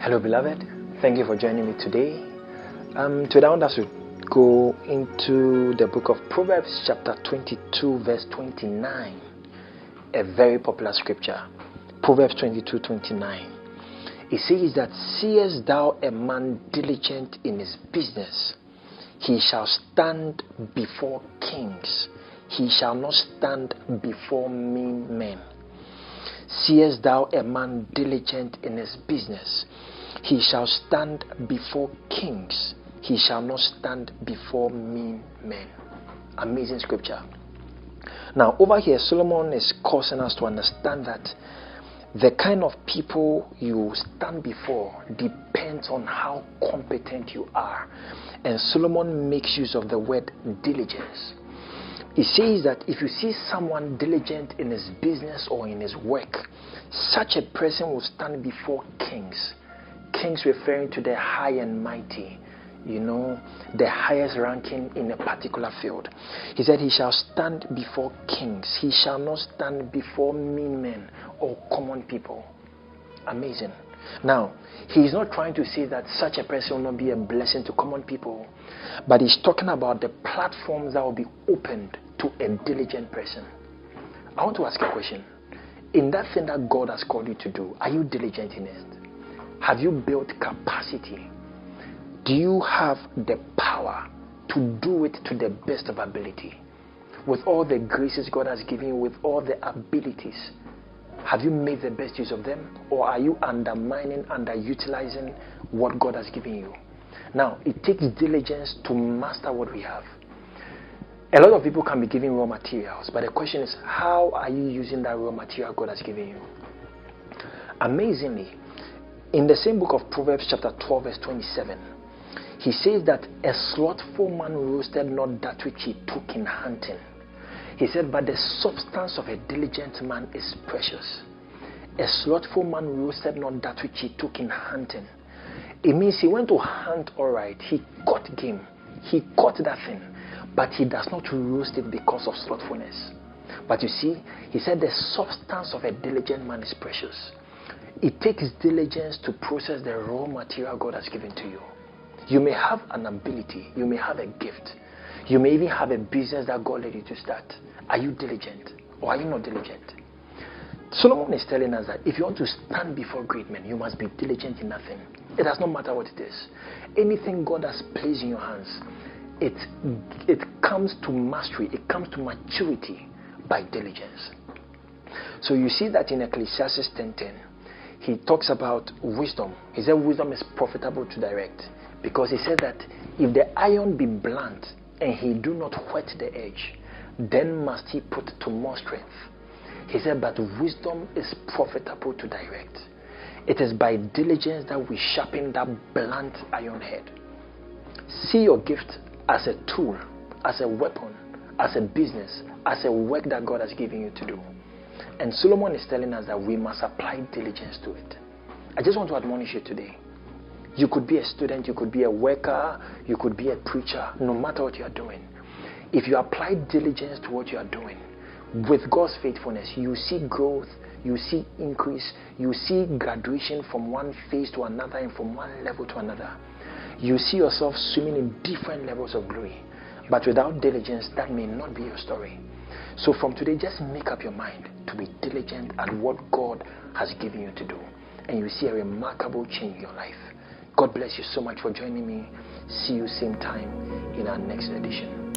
Hello, beloved. Thank you for joining me today. Today I want us to go into the book of Proverbs chapter 22 verse 29, a very popular scripture. Proverbs 22:29. It says that, "Seest thou a man diligent in his business? He shall stand before kings. He shall not stand before mean men." Seest thou a man diligent in his business? He shall stand before kings. He shall not stand before mean men. Amazing scripture. Now, over here, Solomon is causing us to understand that the kind of people you stand before depends on how competent you are. And Solomon makes use of the word diligence. He says that if you see someone diligent in his business or in his work, such a person will stand before kings. Kings referring to the high and mighty, the highest ranking in a particular field. He said he shall stand before kings. He shall not stand before mean men or common people. Amazing. Now, he is not trying to say that such a person will not be a blessing to common people, but he's talking about the platforms that will be opened to a diligent person. I want to ask a question. In that thing that God has called you to do, are you diligent in it? Have you built capacity? Do you have the power to do it to the best of ability? With all the graces God has given you, with all the abilities, have you made the best use of them? Or are you underutilizing what God has given you? Now, it takes diligence to master what we have. A lot of people can be given raw materials, but the question is, how are you using that raw material God has given you? Amazingly, in the same book of Proverbs chapter 12 verse 27, he says that a slothful man roasted not that which he took in hunting. He said, but the substance of a diligent man is precious. A slothful man roasted not that which he took in hunting. It means he went to hunt, all right. He caught game. He caught that thing. But he does not roast it because of slothfulness. But you see, he said the substance of a diligent man is precious. It takes diligence to process the raw material God has given to you. You may have an ability. You may have a gift. You may even have a business that God led you to start. Are you diligent or are you not diligent? Solomon is telling us that if you want to stand before great men, you must be diligent in nothing. It does not matter what it is. Anything God has placed in your hands, it comes to mastery, it comes to maturity by diligence. So you see that in Ecclesiastes 10:10, he talks about wisdom. He said wisdom is profitable to direct, because he said that if the iron be blunt and he do not whet the edge, then must he put to more strength. He said, but wisdom is profitable to direct. It is by diligence that we sharpen that blunt iron head. See your gift as a tool, as a weapon, as a business, as a work that God has given you to do. And Solomon is telling us that we must apply diligence to it. I just want to admonish you today. You could be a student, you could be a worker, you could be a preacher, no matter what you are doing. If you apply diligence to what you are doing, with God's faithfulness, you see growth, you see increase, you see graduation from one phase to another and from one level to another. You see yourself swimming in different levels of glory. But without diligence, that may not be your story. So from today, just make up your mind to be diligent at what God has given you to do. And you see a remarkable change in your life. God bless you so much for joining me. See you same time in our next edition.